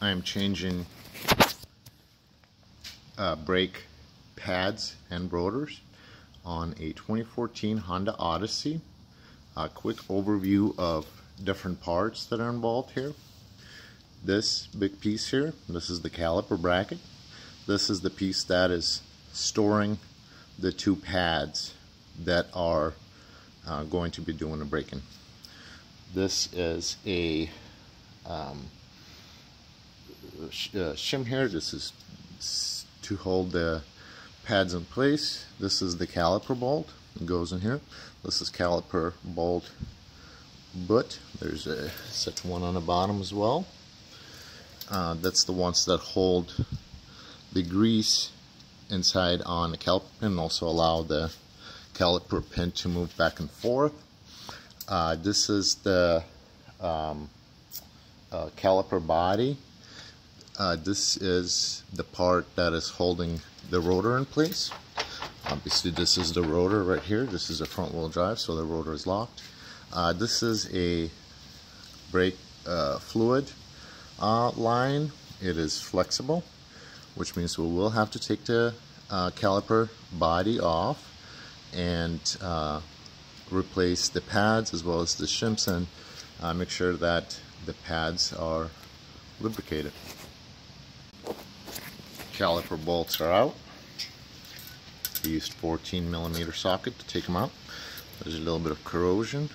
I am changing brake pads and rotors on a 2014 Honda Odyssey. A quick overview of different parts that are involved here. This big piece here, this is the caliper bracket. This is the piece that is storing the two pads that are going to be doing the braking. This is a shim here. This is to hold the pads in place. This is the caliper bolt. It goes in here. This is caliper bolt butt. There's a such one on the bottom as well. That's the ones that hold the grease inside on the caliper pin and also allow the caliper pin to move back and forth. This is the caliper body. This is the part that is holding the rotor in place. Obviously this is the rotor right here. This is a front wheel drive, so the rotor is locked. This is a brake fluid line. It is flexible, which means we will have to take the caliper body off and replace the pads as well as the shims and make sure that the pads are lubricated. Caliper bolts are out. I used 14mm socket to take them out. There's a little bit of corrosion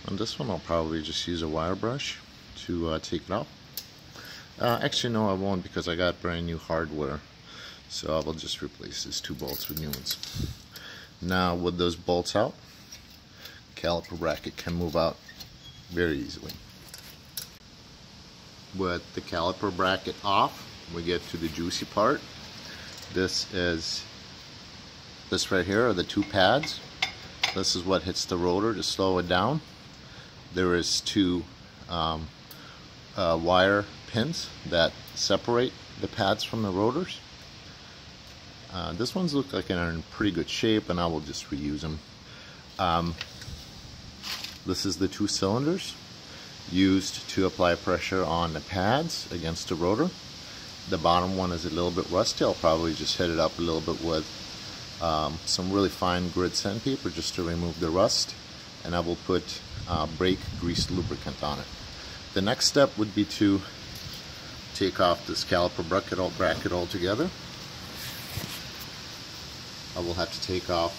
on this one. I'll probably just use a wire brush to take it off. Actually no, I won't, because I got brand new hardware, so I will just replace these two bolts with new ones. Now with those bolts out, caliper bracket can move out very easily. With the caliper bracket off, we get to the juicy part. This right here are the two pads. This is what hits the rotor to slow it down. There is two wire pins that separate the pads from the rotors. This ones look like they're in pretty good shape, and I will just reuse them. This is the two cylinders used to apply pressure on the pads against the rotor. The bottom one is a little bit rusty. I'll probably just hit it up a little bit with some really fine grit sandpaper just to remove the rust, and I will put brake grease lubricant on it. The next step would be to take off this caliper bracket altogether. I will have to take off,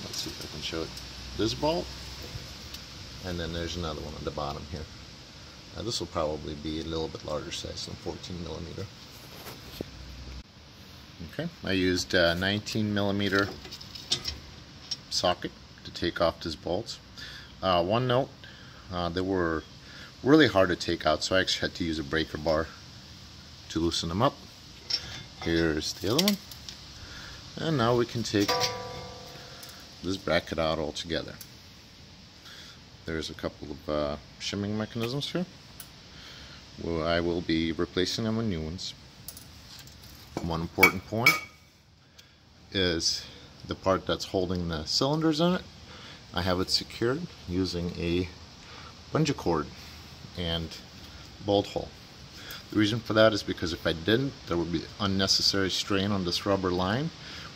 let's see if I can show it, this bolt, and then there's another one on the bottom here. Now this will probably be a little bit larger size than 14mm. Okay, I used a 19mm socket to take off these bolts. One note, they were really hard to take out, so I actually had to use a breaker bar to loosen them up. Here's the other one. And now we can take this bracket out altogether. There's a couple of shimming mechanisms here. Well, I will be replacing them with new ones. One important point is the part that's holding the cylinders in it. I have it secured using a bungee cord and bolt hole. The reason for that is because if I didn't, there would be unnecessary strain on this rubber line.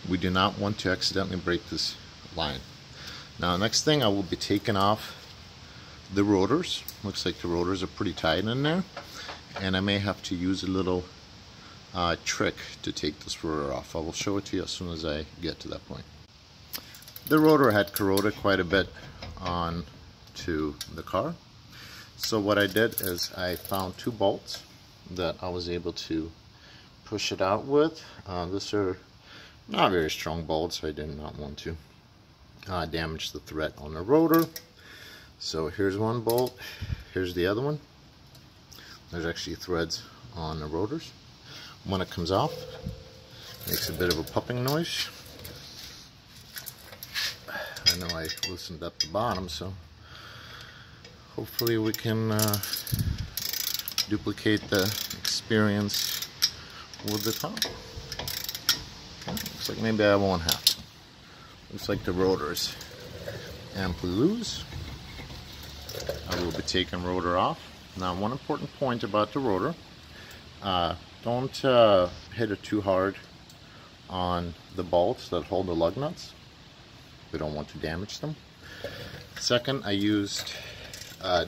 We do not want to accidentally break this line. Now, next thing, I will be taking off the rotors. Looks like the rotors are pretty tight in there, and I may have to use a little trick to take this rotor off. I will show it to you as soon as I get to that point. The rotor had corroded quite a bit onto the car, so what I did is I found two bolts that I was able to push it out with. These are not very strong bolts, so I did not want to damage the thread on the rotor. So here's one bolt, here's the other one. There's actually threads on the rotors. When it comes off, it makes a bit of a popping noise. I know I loosened up the bottom, so hopefully we can duplicate the experience with the top. Okay, looks like maybe I won't have to. Looks like the rotor's amply loose. I will be taking rotor off Now, one important point about the rotor, don't hit it too hard on the bolts that hold the lug nuts. We don't want to damage them. Second, I used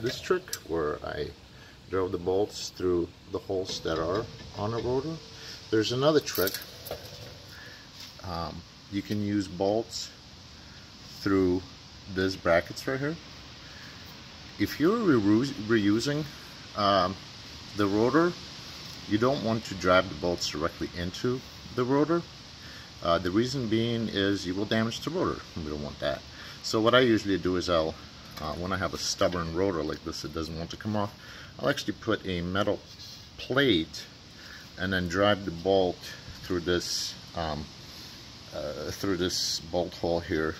this trick where I drove the bolts through the holes that are on a rotor. There's another trick. You can use bolts through these brackets right here. If you're reusing the rotor, you don't want to drive the bolts directly into the rotor. The reason being is you will damage the rotor. We don't want that. So what I usually do is I'll, when I have a stubborn rotor like this that doesn't want to come off, I'll actually put a metal plate and then drive the bolt through this bolt hole here,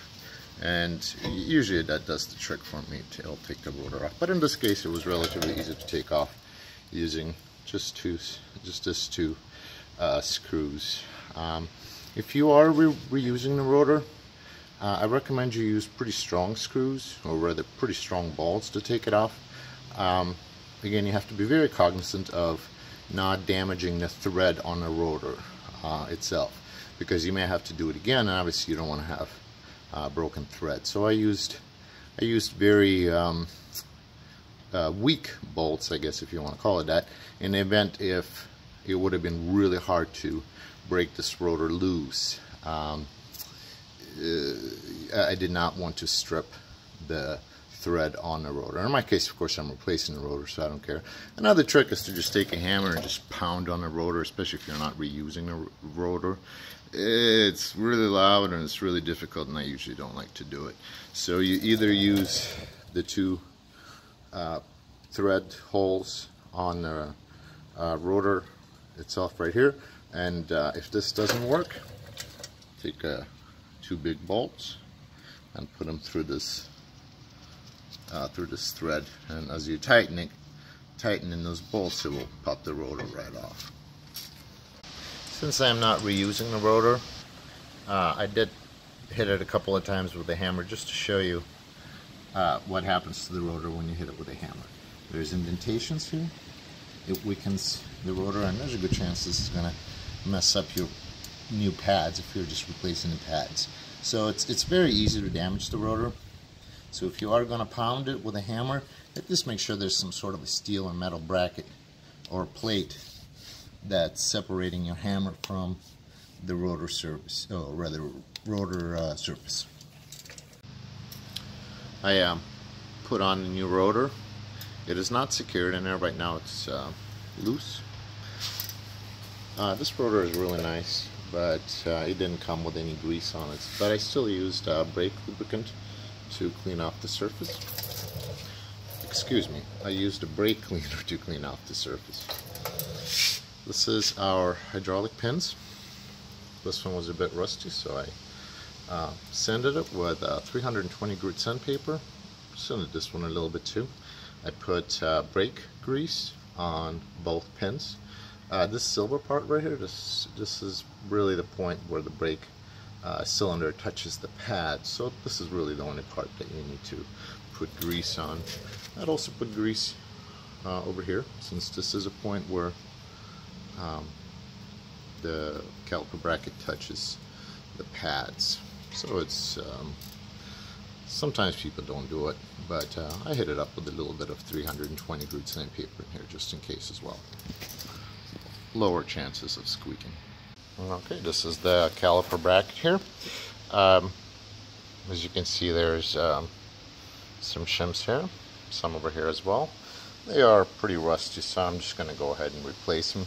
and usually that does the trick for me. It'll take the rotor off. But in this case, it was relatively easy to take off using just these two screws. If you are reusing the rotor, I recommend you use pretty strong screws, or rather pretty strong bolts, to take it off. Again, you have to be very cognizant of not damaging the thread on the rotor itself, because you may have to do it again, and obviously you don't want to have broken thread. So I used very weak bolts, I guess, if you want to call it that, in the event if it would have been really hard to break this rotor loose. I did not want to strip the thread on the rotor. In my case, of course, I'm replacing the rotor, so I don't care. Another trick is to just take a hammer and just pound on the rotor, especially if you're not reusing the rotor. It's really loud and it's really difficult, and I usually don't like to do it. So you either use the two thread holes on the rotor itself right here, and if this doesn't work, take two big bolts and put them through this thread, and as you tighten in those bolts, it will pop the rotor right off. Since I'm not reusing the rotor, I did hit it a couple of times with a hammer just to show you what happens to the rotor when you hit it with a hammer. There's indentations here. It weakens the rotor, and there's a good chance this is going to mess up your new pads if you're just replacing the pads. So it's very easy to damage the rotor. So if you are going to pound it with a hammer, just make sure there's some sort of a steel or metal bracket or plate that's separating your hammer from the rotor surface, or rather rotor surface. I put on the new rotor. It is not secured in there right now. It's loose. This rotor is really nice, but it didn't come with any grease on it. But I still used brake lubricant to clean off the surface. Excuse me, I used a brake cleaner to clean off the surface. This is our hydraulic pins. This one was a bit rusty, so I sanded it with 320 grit sandpaper. Sanded this one a little bit too. I put brake grease on both pins. This silver part right here, this is really the point where the brake cylinder touches the pad. So this is really the only part that you need to put grease on. I'd also put grease over here, since this is a point where the caliper bracket touches the pads. So it's sometimes people don't do it, but I hit it up with a little bit of 320 grit sandpaper in here just in case as well. Lower chances of squeaking. Okay, this is the caliper bracket here. As you can see, there's some shims here, some over here as well. They are pretty rusty, so I'm just going to go ahead and replace them.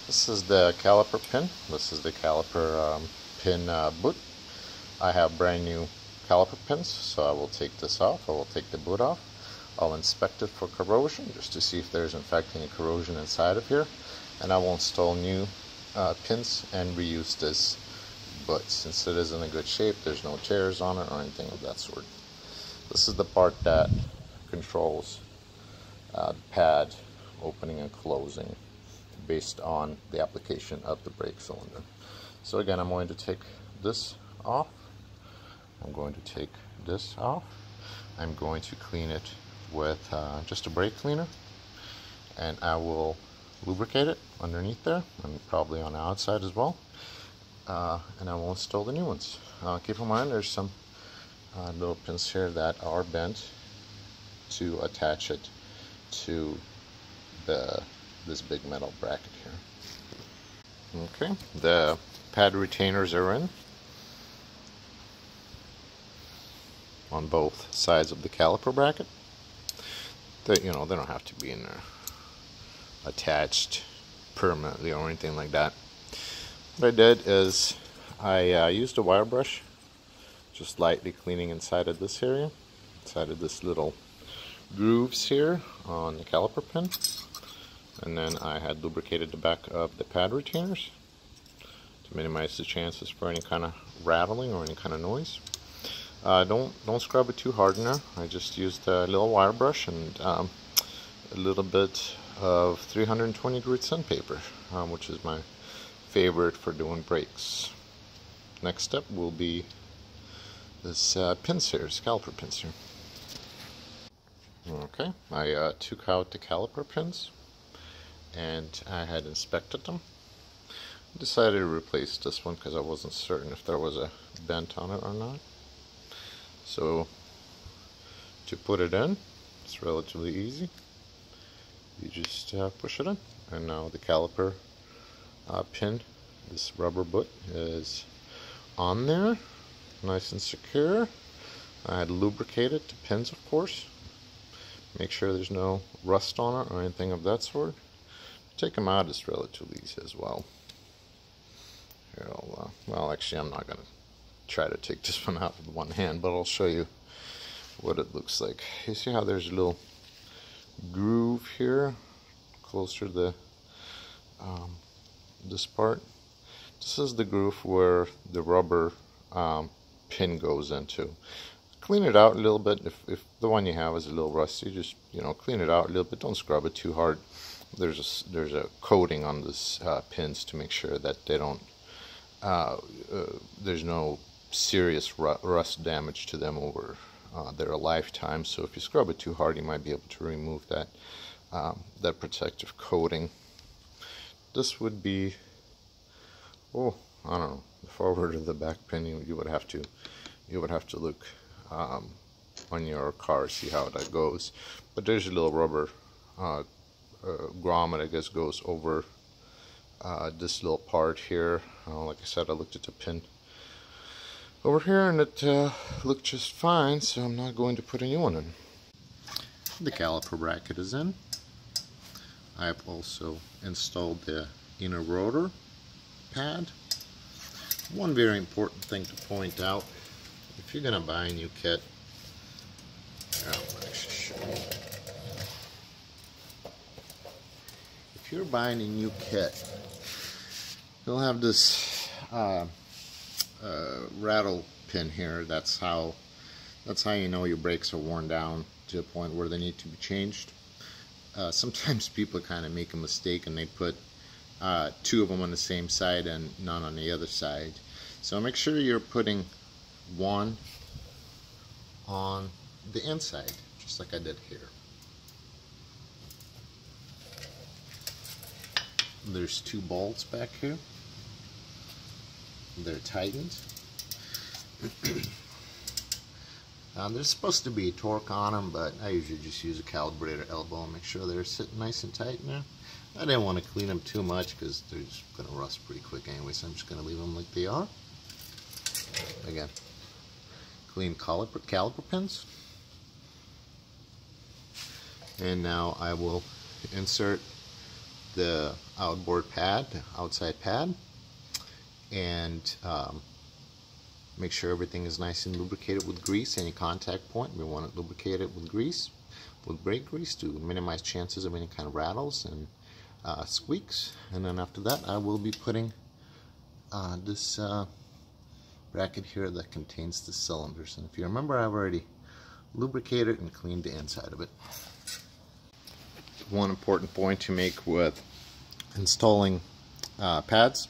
This is the caliper pin. This is the caliper pin boot. I have brand new caliper pins, so I will take this off. I will take the boot off. I'll inspect it for corrosion, just to see if there's in fact any corrosion inside of here. And I will install new pins and reuse this boot. Since it is in a good shape, there's no tears on it or anything of that sort. This is the part that controls the pad opening and closing based on the application of the brake cylinder. So again, I'm going to take this off. I'm going to take this off. I'm going to clean it with just a brake cleaner. and I will lubricate it underneath there and probably on the outside as well, and I will install the new ones. Keep in mind there's some little pins here that are bent to attach it to this big metal bracket here. Okay, the pad retainers are in on both sides of the caliper bracket. They don't have to be in there attached permanently or anything like that. What I did is I used a wire brush, just lightly cleaning inside of this area, inside of this little grooves here on the caliper pin, and then I had lubricated the back of the pad retainers to minimize the chances for any kind of rattling or any kind of noise. Don't scrub it too hard in there. I just used a little wire brush and a little bit of 320 grit sandpaper, which is my favorite for doing brakes. Next step will be this pins here, caliper pins here. Okay, I took out the caliper pins and I had inspected them. Decided to replace this one because I wasn't certain if there was a bent on it or not. So to put it in, it's relatively easy. You just push it in, and now the caliper pin, this rubber butt, is on there, nice and secure. I had lubricated the pins, of course. Make sure there's no rust on it or anything of that sort. Take them out is relatively easy as well. Here, well, actually, I'm not going to try to take this one out with one hand, but I'll show you what it looks like. You see how there's a little groove here closer to the this part? This is the groove where the rubber pin goes into. Clean it out a little bit. If the one you have is a little rusty, just clean it out a little bit. Don't scrub it too hard. There's a coating on this pins to make sure that they don't there's no serious rust damage to them over their lifetime. So if you scrub it too hard, you might be able to remove that that protective coating. This would be, I don't know, the forward or the back pin. You would have to look on your car, see how that goes. But there's a little rubber grommet, I guess, goes over this little part here. Like I said, I looked at the pin over here and it looked just fine, so I'm not going to put a new one in. The caliper bracket is in. I've also installed the inner rotor pad. One very important thing to point out, if you're going to buy a new kit, if you're buying a new kit, you'll have this rattle pin here. That's how you know your brakes are worn down to a point where they need to be changed. Sometimes people kind of make a mistake and they put two of them on the same side and none on the other side. So make sure you're putting one on the inside, just like I did here. There's two bolts back here. They're tightened. There's supposed to be torque on them, but I usually just use a calibrator elbow and make sure they're sitting nice and tight in there. I didn't want to clean them too much because they're just going to rust pretty quick anyway, so I'm just going to leave them like they are. Again, clean caliper pins. And now I will insert the outboard pad, the outside pad, and make sure everything is nice and lubricated with grease. Any contact point, we want it lubricated with grease, with brake grease, to minimize chances of any kind of rattles and squeaks. And then after that, I will be putting this bracket here that contains the cylinders. And if you remember, I've already lubricated and cleaned the inside of it. One important point to make with installing pads: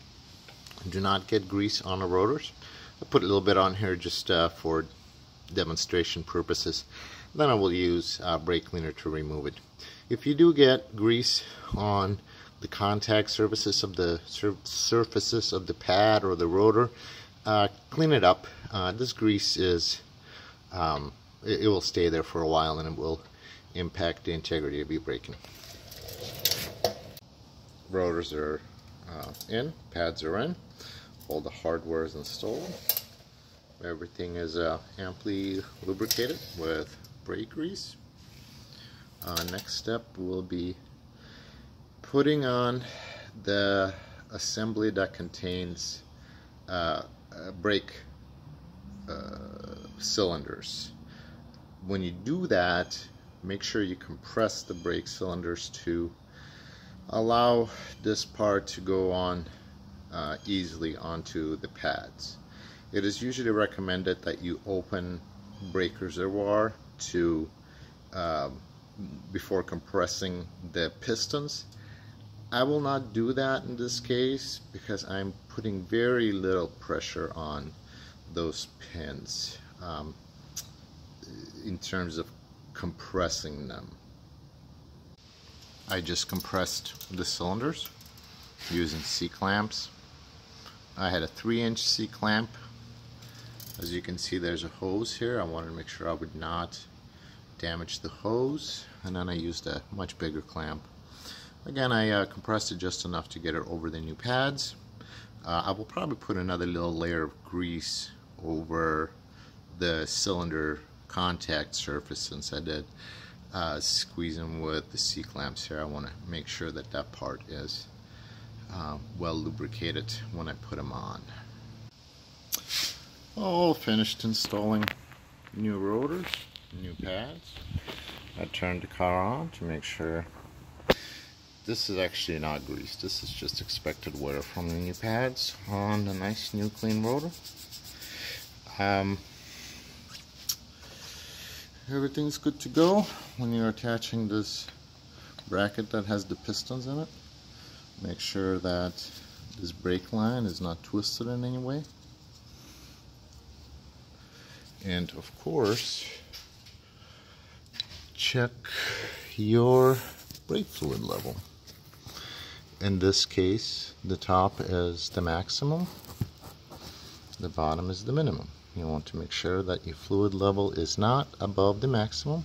do not get grease on the rotors. I put a little bit on here just for demonstration purposes. Then I will use brake cleaner to remove it. If you do get grease on the contact surfaces of the pad or the rotor, clean it up. This grease is it will stay there for a while and it will impact the integrity of your braking. Rotors are in, pads are in, all the hardware is installed. Everything is amply lubricated with brake grease. Next step will be putting on the assembly that contains brake cylinders. When you do that, make sure you compress the brake cylinders to allow this part to go on easily onto the pads. It is usually recommended that you open brake reservoir to before compressing the pistons. I will not do that in this case because I'm putting very little pressure on those pins in terms of compressing them. I just compressed the cylinders using C-clamps. I had a 3-inch C-clamp. As you can see, there's a hose here. I wanted to make sure I would not damage the hose, and then I used a much bigger clamp. Again, I compressed it just enough to get it over the new pads. I will probably put another little layer of grease over the cylinder contact surface since I did squeeze them with the C-clamps here. I want to make sure that that part is well lubricated when I put them on. All finished installing new rotors, new pads. I turned the car on to make sure. This is actually not grease. This is just expected wear from the new pads on the nice new clean rotor. Everything's good to go when you're attaching this bracket that has the pistons in it. Make sure that this brake line is not twisted in any way. And of course, check your brake fluid level. In this case, the top is the maximum, the bottom is the minimum. You want to make sure that your fluid level is not above the maximum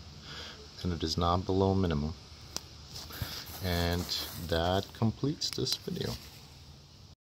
and it is not below minimum. And that completes this video.